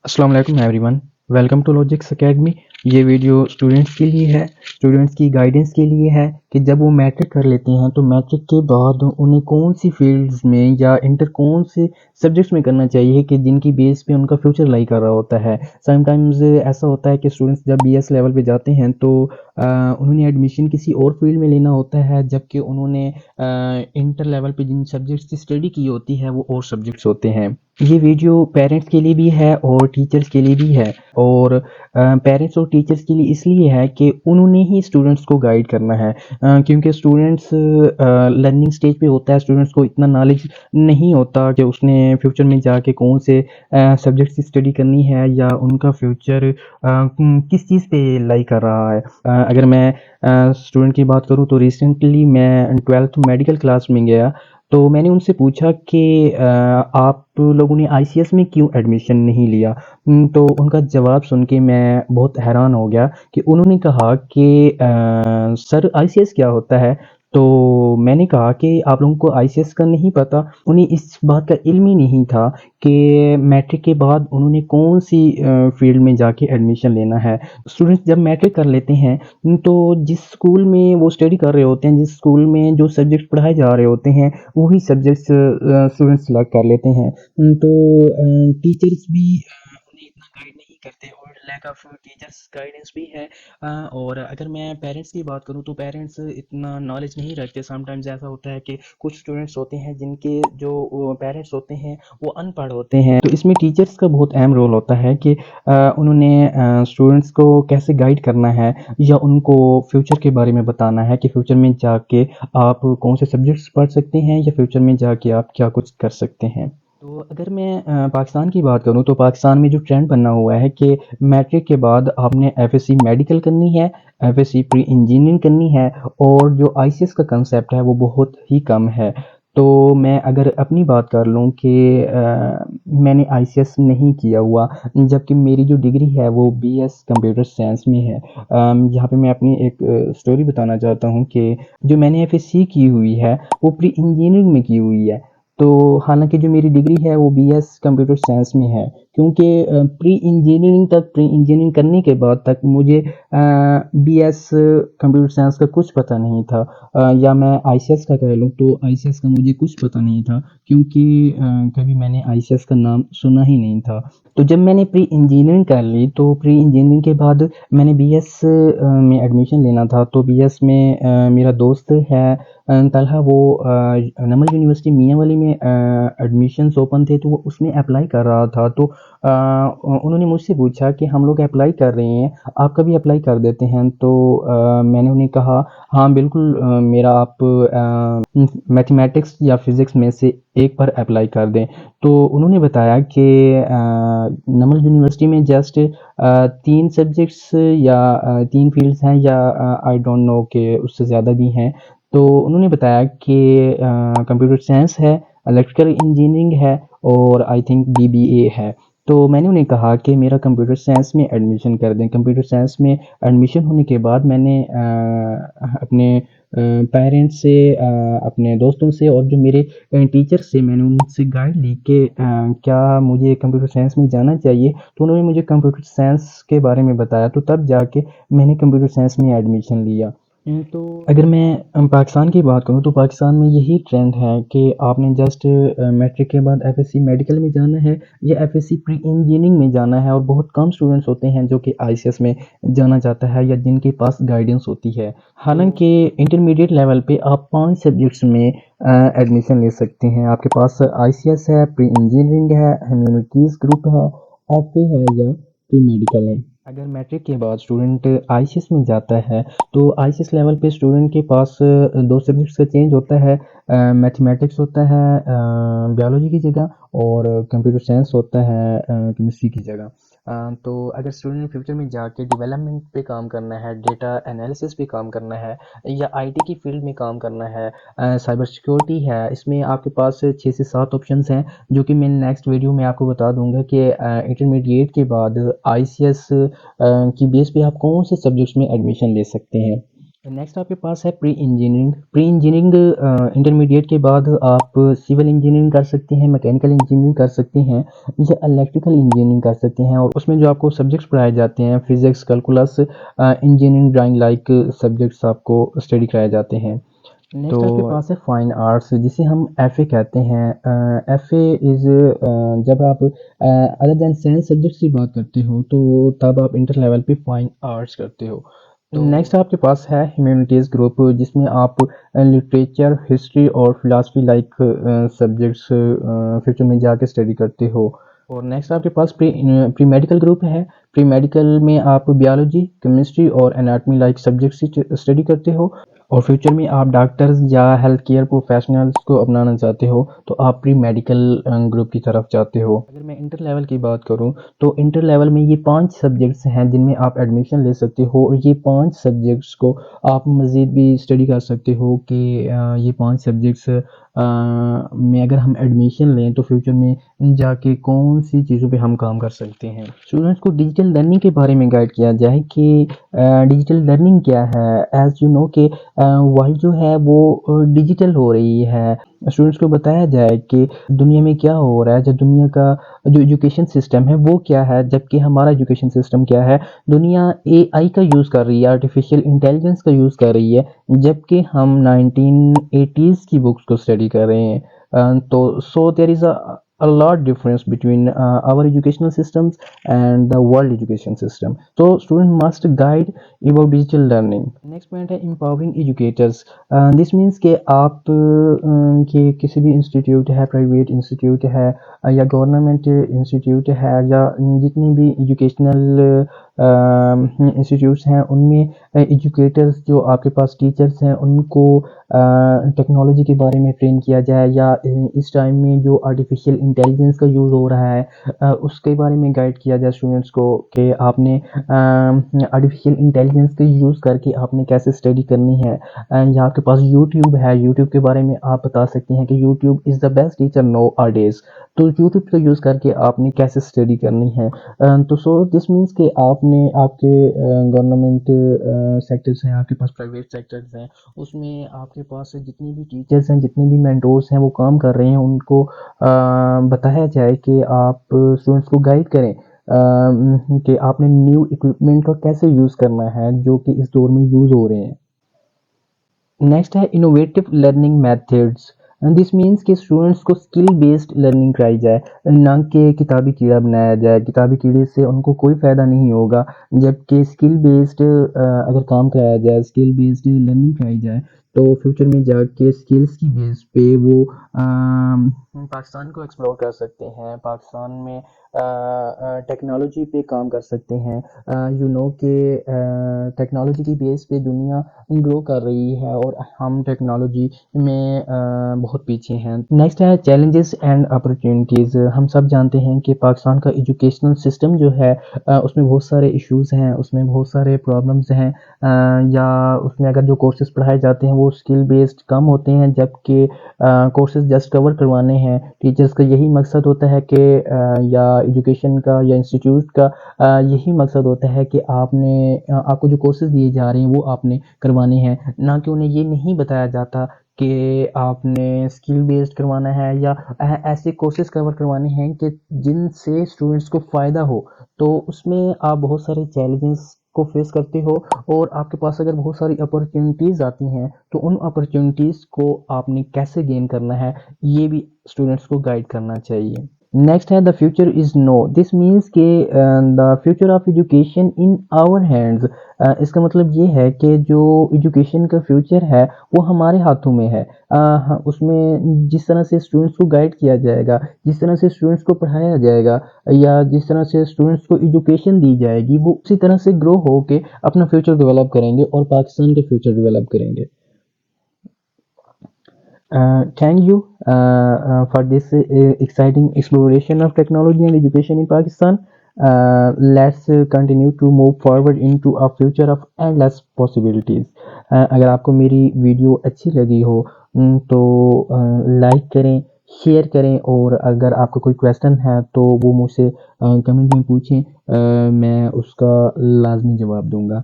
अस्सलाम वालेकुम everyone, welcome to Logix Academy. ये वीडियो स्टूडेंट्स के लिए है, स्टूडेंट्स की गाइडेंस के लिए है कि जब वो मैट्रिक कर लेते हैं तो मैट्रिक के बाद उन्हें कौन सी फील्ड्स में या इंटर कौन से सब्जेक्ट्स में करना चाहिए कि जिनकी बेस पे उनका फ्यूचर लाई कर रहा होता है। समटाइम्स ऐसा होता है कि स्टूडेंट्स जब बीएस लेवल पे जाते हैं तो उन्होंने एडमिशन किसी और फील्ड में लेना होता है, जबकि उन्होंने इंटर लेवल पे जिन सब्जेक्ट्स की स्टडी की होती है वो और सब्जेक्ट्स होते हैं। ये वीडियो पेरेंट्स के लिए भी है और टीचर्स के लिए भी है, और पेरेंट्स और टीचर्स के लिए इसलिए है कि उन्होंने ही स्टूडेंट्स को गाइड करना है, क्योंकि स्टूडेंट्स लर्निंग स्टेज पे होता है। स्टूडेंट्स को इतना नॉलेज नहीं होता कि उसने फ्यूचर में जाके कौन से सब्जेक्ट्स की स्टडी करनी है या उनका फ्यूचर किस चीज़ पे लाई कर रहा है। अगर मैं स्टूडेंट की बात करूँ तो रिसेंटली मैं 12th मेडिकल क्लास में गया, तो मैंने उनसे पूछा कि आप लोगों ने आईसीएस में क्यों एडमिशन नहीं लिया। तो उनका जवाब सुन के मैं बहुत हैरान हो गया कि उन्होंने कहा कि सर आईसीएस क्या होता है। तो मैंने कहा कि आप लोगों को आईसीएस का नहीं पता। उन्हें इस बात का इल्म ही नहीं था कि मैट्रिक के बाद उन्होंने कौन सी फील्ड में जाके एडमिशन लेना है। स्टूडेंट्स जब मैट्रिक कर लेते हैं तो जिस स्कूल में वो स्टडी कर रहे होते हैं, जिस स्कूल में जो सब्जेक्ट पढ़ाए जा रहे होते हैं, वही सब्जेक्ट्स स्टूडेंट्स सिलेक्ट कर लेते हैं। तो टीचर्स भी उन्हें इतना गाइड नहीं करते और लैक ऑफ टीचर्स गाइडेंस भी है। और अगर मैं पेरेंट्स की बात करूँ तो पेरेंट्स इतना नॉलेज नहीं रखते। समटाइम्स ऐसा होता है कि कुछ स्टूडेंट्स होते हैं जिनके जो पेरेंट्स होते हैं वो अनपढ़ होते हैं, तो इसमें टीचर्स का बहुत अहम रोल होता है कि उन्होंने स्टूडेंट्स को कैसे गाइड करना है या उनको फ्यूचर के बारे में बताना है कि फ्यूचर में जाके आप कौन से सब्जेक्ट्स पढ़ सकते हैं या फ्यूचर में जाके आप क्या कुछ कर सकते हैं। तो अगर मैं पाकिस्तान की बात करूँ तो पाकिस्तान में जो ट्रेंड बना हुआ है कि मैट्रिक के बाद आपने एफएससी मेडिकल करनी है, एफएससी प्री इंजीनियरिंग करनी है, और जो आईसीएस का कंसेप्ट है वो बहुत ही कम है। तो मैं अगर अपनी बात कर लूँ कि मैंने आईसीएस नहीं किया हुआ, जबकि मेरी जो डिग्री है वो बीएस कंप्यूटर साइंस में है। यहाँ पे मैं अपनी एक स्टोरी बताना चाहता हूँ कि जो मैंने एफएससी की हुई है वो प्री इंजीनियरिंग में की हुई है। तो हालांकि जो मेरी डिग्री है वो बीएस कंप्यूटर साइंस में है, क्योंकि प्री इंजीनियरिंग करने के बाद तक मुझे बीएस कंप्यूटर साइंस का कुछ पता नहीं था। या मैं आईसीएस का कह लूँ तो आईसीएस का मुझे कुछ पता नहीं था, क्योंकि कभी मैंने आईसीएस का नाम सुना ही नहीं था। तो जब मैंने प्री इंजीनियरिंग कर ली तो प्री इंजीनियरिंग के बाद मैंने बीएस में एडमिशन लेना था। तो बीएस में मेरा दोस्त है तलहा, वो नमल यूनिवर्सिटी मियाँवाली में एडमिशन्स ओपन थे तो वो उसमें अप्लाई कर रहा था। तो उन्होंने मुझसे पूछा कि हम लोग अप्लाई कर रहे हैं, आप कभी अप्लाई कर देते हैं। तो मैंने उन्हें कहा हाँ बिल्कुल, मेरा आप मैथमेटिक्स या फिज़िक्स में से एक पर अप्लाई कर दें। तो उन्होंने बताया कि नमल यूनिवर्सिटी में जस्ट 3 सब्जेक्ट्स या 3 फ़ील्ड्स हैं, या आई डोंट नो कि उससे ज़्यादा भी हैं। तो उन्होंने बताया कि कंप्यूटर साइंस है, इलेक्ट्रिकल इंजीनियरिंग है और आई थिंक बीबीए है। तो मैंने उन्हें कहा कि मेरा कंप्यूटर साइंस में एडमिशन कर दें। कंप्यूटर साइंस में एडमिशन होने के बाद मैंने अपने पेरेंट्स से, अपने दोस्तों से और जो मेरे टीचर से मैंने उनसे गाइड ली कि क्या मुझे कंप्यूटर साइंस में जाना चाहिए। तो उन्होंने मुझे कंप्यूटर साइंस के बारे में बताया, तो तब जाके मैंने कंप्यूटर साइंस में एडमिशन लिया। तो अगर मैं पाकिस्तान की बात करूँ तो पाकिस्तान में यही ट्रेंड है कि आपने जस्ट मैट्रिक के बाद एफएससी मेडिकल में जाना है या एफएससी प्री इंजीनियरिंग में जाना है, और बहुत कम स्टूडेंट्स होते हैं जो कि आईसीएस में जाना चाहता है या जिनके पास गाइडेंस होती है। हालांकि इंटरमीडिएट लेवल पे आप 5 सब्जेक्ट्स में एडमिशन ले सकते हैं। आपके पास आईसीएस है, प्री इंजीनियरिंग है, ह्यूमैनिटीज़ ग्रुप है, एफए है या प्री मेडिकल है। अगर मैट्रिक के बाद स्टूडेंट आईसीएस में जाता है तो आईसीएस लेवल पे स्टूडेंट के पास 2 सब्जेक्ट्स का चेंज होता है। मैथमेटिक्स होता है बायोलॉजी की जगह, और कंप्यूटर साइंस होता है केमिस्ट्री की जगह। तो अगर स्टूडेंट फ्यूचर में जाके डेवलपमेंट पे काम करना है, डेटा एनालिसिस पे काम करना है, या आईटी की फील्ड में काम करना है, साइबर सिक्योरिटी है, इसमें आपके पास 6 से 7 ऑप्शंस हैं, जो कि मैं नेक्स्ट वीडियो में आपको बता दूंगा कि इंटरमीडिएट के बाद आईसीएस की बेस पे आप कौन से सब्जेक्ट्स में एडमिशन ले सकते हैं। نیکسٹ آپ کے پاس ہے pre engineering. Pre engineering intermediate کے بعد آپ سول انجینئرنگ کر سکتے ہیں, میکینیکل انجینئرنگ کر سکتے ہیں یا الیکٹریکل انجینئرنگ کر سکتے ہیں, اور اس میں جو آپ کو سبجیکٹس پڑھائے جاتے ہیں physics, calculus, engineering drawing like subjects آپ کو اسٹڈی کرائے جاتے ہیں. نیکسٹ آپ کے پاس ہے فائن آرٹس, جسے ہم ایف اے کہتے ہیں. ایف اے از جب آپ ادر دین سائنس سبجیکٹس کی بات کرتے ہو تو تب آپ انٹر لیول پہ فائن آرٹس کرتے ہو. نیکسٹ آپ کے پاس ہے ہیومینٹیز گروپ, جس میں آپ لٹریچر, ہسٹری اور فلاسفی لائک سبجیکٹس فیوچر میں جا کے اسٹڈی کرتے ہو. اور نیکسٹ آپ کے پاس پری میڈیکل گروپ ہے. پری میڈیکل میں آپ بیالوجی, کیمسٹری اور اناٹمی لائک سبجیکٹس اسٹڈی کرتے ہو, اور فیوچر میں آپ ڈاکٹرز یا ہیلتھ کیئر پروفیشنلز کو اپنانا چاہتے ہو تو آپ پری میڈیکل گروپ کی طرف جاتے ہو. اگر میں انٹر لیول کی بات کروں تو انٹر لیول میں یہ 5 سبجیکٹس ہیں جن میں آپ ایڈمیشن لے سکتے ہو, اور یہ 5 سبجیکٹس کو آپ مزید بھی اسٹڈی کر سکتے ہو کہ یہ 5 سبجیکٹس میں اگر ہم ایڈمیشن لیں تو فیوچر میں جا کے کون سی چیزوں پہ ہم کام کر سکتے ہیں. اسٹوڈنٹس کو ڈیجیٹل لرننگ کے بارے میں گائیڈ کیا جائے کہ ڈیجیٹل لرننگ کیا ہے. ایز یو نو کہ ورلڈ جو ہے وہ ڈیجیٹل ہو رہی ہے. اسٹوڈنٹس کو بتایا جائے کہ دنیا میں کیا ہو رہا ہے, جب دنیا کا جو ایجوکیشن سسٹم ہے وہ کیا ہے, جبکہ ہمارا ایجوکیشن سسٹم کیا ہے. دنیا اے آئی کا یوز کر رہی ہے, آرٹیفیشیل انٹیلیجنس کا یوز کر رہی ہے, جبکہ ہم 1980s کی بکس کو اسٹڈی کر رہے ہیں. تو سو دیر از a lot difference between our educational systems and the world education system. So student must guide about digital learning. Next point ہے empowering educators. This means کہ آپ کہ کسی بھی انسٹیٹیوٹ ہے, پرائیویٹ انسٹیٹیوٹ ہے یا گورنمنٹ انسٹیٹیوٹ ہے یا جتنی بھی ایجوکیشنل انسٹیٹیوٹس ہیں ان میں ایجوکیٹرز جو آپ کے پاس ٹیچرز ہیں ان کو ٹیکنالوجی کے بارے میں ٹرین کیا جائے, یا اس ٹائم میں جو آرٹیفیشیل انٹیلیجنس کا یوز ہو رہا ہے اس کے بارے میں گائیڈ کیا جائے اسٹوڈنٹس کو کہ آپ نے آرٹیفیشیل انٹیلیجنس کا یوز کر کے آپ نے کیسے اسٹڈی کرنی ہے. یا آپ کے پاس یوٹیوب ہے, یوٹیوب کے بارے میں آپ بتا سکتے ہیں کہ YouTube is the best teacher nowadays. تو یوٹیوب کا یوز کر کے آپ نے کیسے اسٹڈی کرنی ہے. تو سو دس مینس کہ آپ نے آپ کے گورنمنٹ سیکٹرز ہیں, آپ کے پاس پرائیویٹ سیکٹرز ہیں, اس میں آپ کے پاس جتنی بھی ٹیچرز ہیں, جتنے بھی مینٹورز ہیں وہ کام کر رہے ہیں, ان کو بتایا جائے کہ آپ اسٹوڈنٹس کو گائیڈ کریں کہ آپ نے نیو اکوپمنٹ کا کیسے یوز کرنا ہے جو کہ اس دور میں یوز ہو رہے ہیں. نیکسٹ ہے انوویٹو لرننگ میتھڈس. دس مینس کہ اسٹوڈنٹس کو اسکل بیسڈ لرننگ کرائی جائے, نہ کہ کتابی کیڑا بنایا جائے. کتابی کیڑے سے ان کو کوئی فائدہ نہیں ہوگا, جبکہ اسکل بیسڈ اگر کام کرایا جائے, اسکل بیسڈ لرننگ کرائی جائے تو فیوچر میں جا کے اسکلس کی بیس پہ وہ پاکستان کو ایکسپلور کر سکتے ہیں, پاکستان میں ٹیکنالوجی پہ کام کر سکتے ہیں. یو نو کہ ٹیکنالوجی کی بیس پہ دنیا گرو کر رہی ہے اور ہم ٹیکنالوجی میں بہت پیچھے ہیں. نیکسٹ ہے چیلنجز اینڈ اپرچونیٹیز. ہم سب جانتے ہیں کہ پاکستان کا ایجوکیشنل سسٹم جو ہے اس میں بہت سارے ایشوز ہیں, اس میں بہت سارے پرابلمز ہیں, یا اس میں اگر جو کورسز پڑھائے جاتے ہیں وہ اسکل بیسڈ کم ہوتے ہیں, جبکہ کورسز جسٹ کور کروانے ہیں. ٹیچرز کا یہی مقصد ہوتا ہے کہ یا ایجوکیشن کا یا انسٹیٹیوٹ کا یہی مقصد ہوتا ہے کہ آپ کو جو کورسز دیے جا رہے ہیں وہ آپ نے کروانے ہیں, نہ کہ انہیں یہ نہیں بتایا جاتا کہ آپ نے اسکل بیسڈ کروانا ہے یا ایسے کورسز کور کروانے ہیں کہ جن سے اسٹوڈنٹس کو فائدہ ہو. تو اس میں آپ بہت سارے چیلنجز کو فیس کرتے ہو, اور آپ کے پاس اگر بہت ساری اپرچونیٹیز آتی ہیں تو ان اپرچونیٹیز کو آپ نے کیسے گین کرنا ہے یہ بھی اسٹوڈنٹس کو گائیڈ کرنا چاہیے. نیکسٹ ہے the future is know. This means کہ the future of education in our hands. اس کا مطلب یہ ہے کہ جو ایجوکیشن کا فیوچر ہے وہ ہمارے ہاتھوں میں ہے. اس میں جس طرح سے اسٹوڈنٹس کو گائیڈ کیا جائے گا, جس طرح سے اسٹوڈنٹس کو پڑھایا جائے گا, یا جس طرح سے اسٹوڈنٹس کو ایجوکیشن دی جائے گی, وہ اسی طرح سے گرو ہو کے اپنا فیوچر ڈیولپ کریں گے اور پاکستان کا فیوچر ڈیولپ کریں گے. Thank you for this exciting exploration of technology and education in Pakistan. Let's continue to move forward into a future of endless possibilities. اگر آپ کو میری ویڈیو اچھی لگی ہو تو لائک کریں, شیئر کریں, اور اگر آپ کو کوئی کویسچن ہے تو وہ مجھ سے کمنٹ میں پوچھیں, میں اس کا لازمی جواب دوں گا.